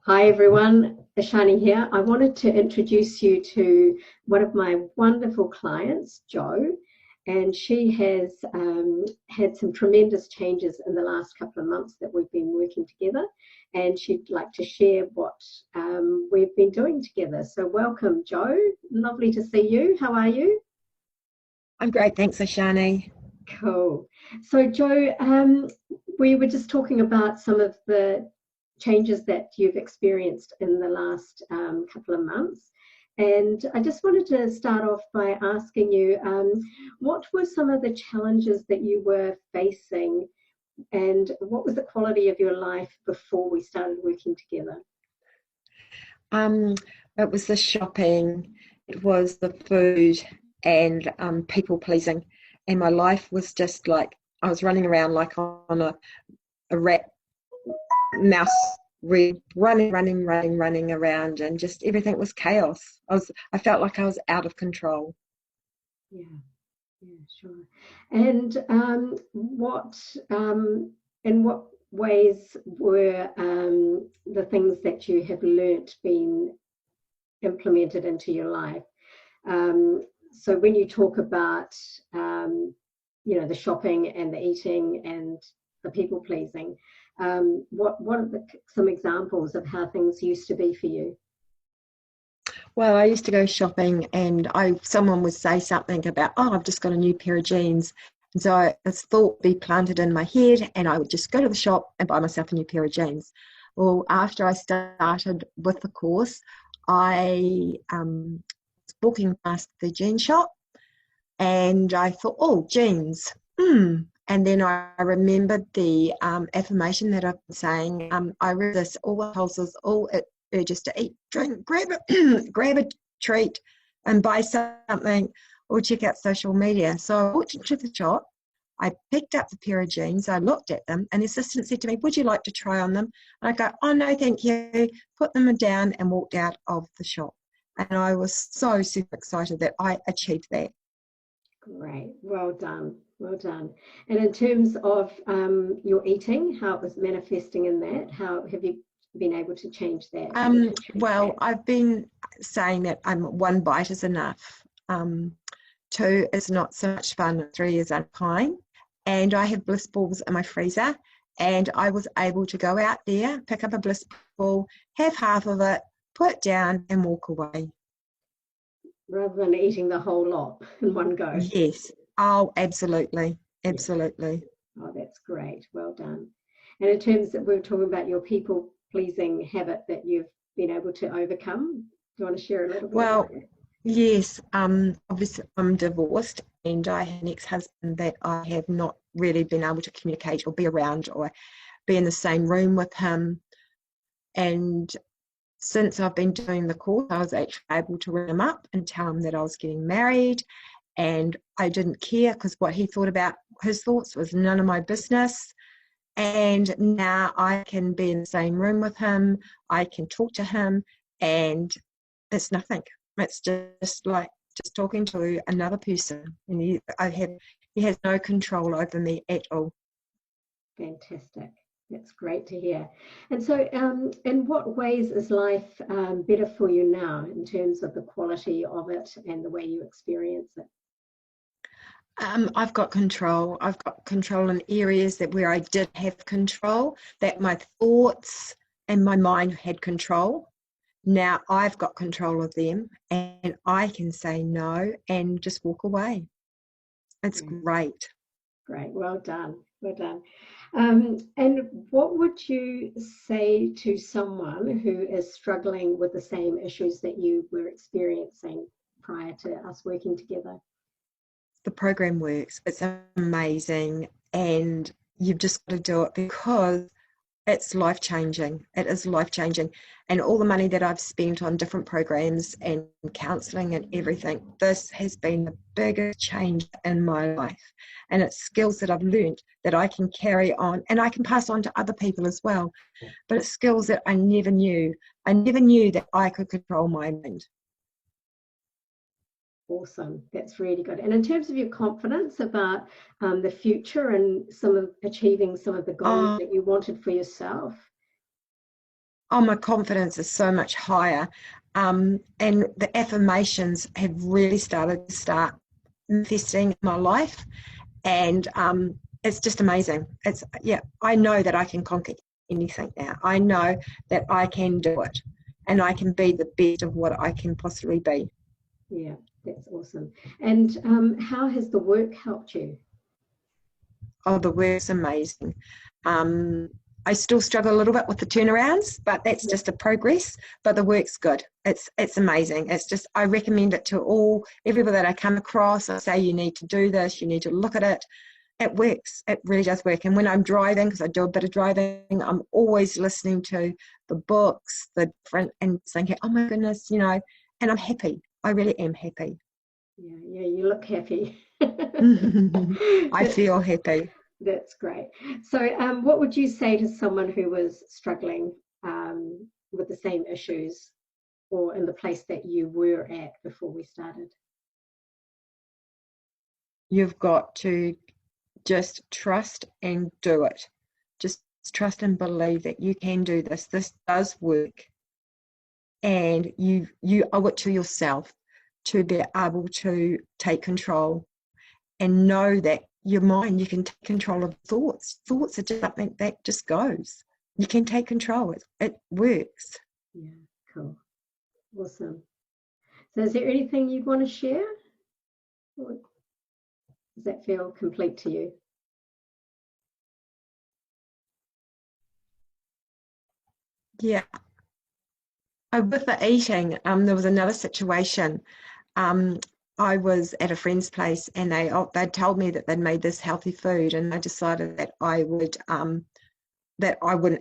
Hi everyone, Ashani here. I wanted to introduce you to one of my wonderful clients, Jo, and she has had some tremendous changes in the last couple of months that we've been working together, and she'd like to share what we've been doing together. So welcome, Jo. Lovely to see you. How are you? I'm great, thanks, Ashani. Cool. So, Jo, we were just talking about some of the changes that you've experienced in the last couple of months. And I just wanted to start off by asking you what were some of the challenges that you were facing, and what was the quality of your life before we started working together? Um, it was the shopping, it was the food, and people pleasing. And my life was just like I was running around like on a rat mouse, running around, and just everything was chaos. I felt like I was out of control. Yeah, yeah, sure. And in what ways were the things that you have learnt being implemented into your life? So when you talk about, the shopping and the eating and the people pleasing, what are some examples of how things used to be for you? Well, I used to go shopping and someone would say something about, oh, I've just got a new pair of jeans. And so this thought would be planted in my head and I would just go to the shop and buy myself a new pair of jeans. Well, after I started with the course, I was walking past the jean shop and I thought, oh, jeans. And then I remembered the affirmation that I've been saying. I read this, all impulses, all urges to eat, drink, grab grab a treat and buy something or check out social media. So I walked into the shop, I picked up the pair of jeans, I looked at them, and the assistant said to me, would you like to try on them? And I go, oh, no, thank you. Put them down and walked out of the shop. And I was so super excited that I achieved that. Great, well done, well done. And in terms of your eating, how it was manifesting in that, how have you been able to change that or to treat Well, that? I've been saying that one bite is enough. Two is not so much fun. Three is unkind. And I have bliss balls in my freezer. And I was able to go out there, pick up a bliss ball, have half of it, put it down, and walk away. Rather than eating the whole lot in one go. Yes. Oh, absolutely. Yeah. Absolutely. Oh, that's great. Well done. And in terms that we were talking about your people pleasing habit that you've been able to overcome, do you want to share a little bit about Well, that? yes. Obviously, I'm divorced and I have an ex-husband that I have not really been able to communicate or be around or be in the same room with him. And since I've been doing the course, I was actually able to ring him up and tell him that I was getting married, and I didn't care because what he thought about his thoughts was none of my business. And now I can be in the same room with him, I can talk to him, and it's nothing. It's just like just talking to another person, and he has no control over me at all. Fantastic. That's great to hear. And so, in what ways is life better for you now in terms of the quality of it and the way you experience it? I've got control. I've got control in areas that where I did have control, that my thoughts and my mind had control. Now I've got control of them and I can say no and just walk away. It's Great, great. great. Well done. Well done. And what would you say to someone who is struggling with the same issues that you were experiencing prior to us working together? The program works. It's amazing. And you've just got to do it because it's life changing. It is life changing. And all the money that I've spent on different programs and counseling and everything, this has been the biggest change in my life. And it's skills that I've learned that I can carry on and I can pass on to other people as well. But it's skills that I never knew. I never knew that I could control my mind. Awesome. That's really good. And in terms of your confidence about the future and some of achieving some of the goals Oh, that you wanted for yourself? oh, my confidence is so much higher. And the affirmations have really started to start manifesting in my life. And it's just amazing. I know that I can conquer anything now. I know that I can do it, and I can be the best of what I can possibly be. Yeah, that's awesome. And how has the work helped you? Oh, the work's amazing. I still struggle a little bit with the turnarounds, but that's just a progress. But the work's good. It's amazing. It's just, I recommend it to everybody that I come across. I say, you need to do this. You need to look at it. It works. It really does work. And when I'm driving, because I do a bit of driving, I'm always listening to the books, the different, and thinking, oh my goodness, and I'm happy. I really am happy. Yeah, you look happy. I feel happy. That's great. So, what would you say to someone who was struggling with the same issues or in the place that you were at before we started? You've got to just trust and do it. Just trust and believe that you can do this. This does work. And you owe it to yourself to be able to take control and know that your mind, you can take control of thoughts. Thoughts are just something that just goes. You can take control. It works. Yeah, cool. Awesome. So is there anything you'd want to share? Or does that feel complete to you? Yeah. With the eating, there was another situation. I was at a friend's place and they told me that they'd made this healthy food, and I decided that I wouldn't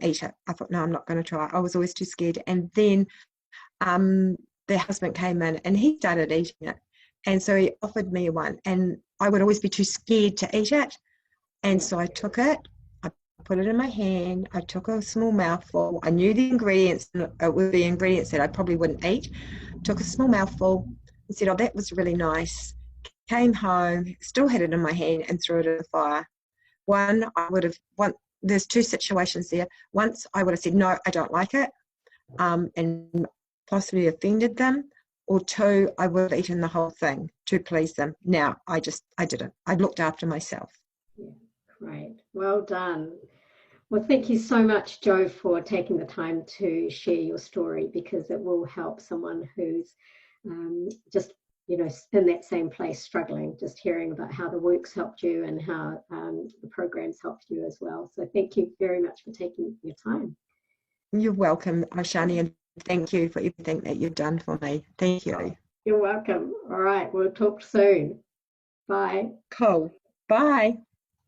eat it. I thought, no, I'm not going to try it. I was always too scared. And then their husband came in and he started eating it. And so he offered me one, and I would always be too scared to eat it. And so I took it, I put it in my hand, I took a small mouthful. I knew the ingredients, it were the ingredients that I probably wouldn't eat. Took a small mouthful and said, oh, that was really nice. Came home, still had it in my hand, and threw it in the fire. There's two situations there. Once I would have said, no, I don't like it, and possibly offended them. Or two, I would have eaten the whole thing to please them. Now, I didn't. I looked after myself. Yeah, great. Well done. Well, thank you so much, Jo, for taking the time to share your story, because it will help someone who's just, in that same place struggling, just hearing about how the work's helped you and how the program's helped you as well. So thank you very much for taking your time. You're welcome, Ashani, and thank you for everything that you've done for me. Thank you. You're welcome. All right, we'll talk soon. Bye. Cool. Bye.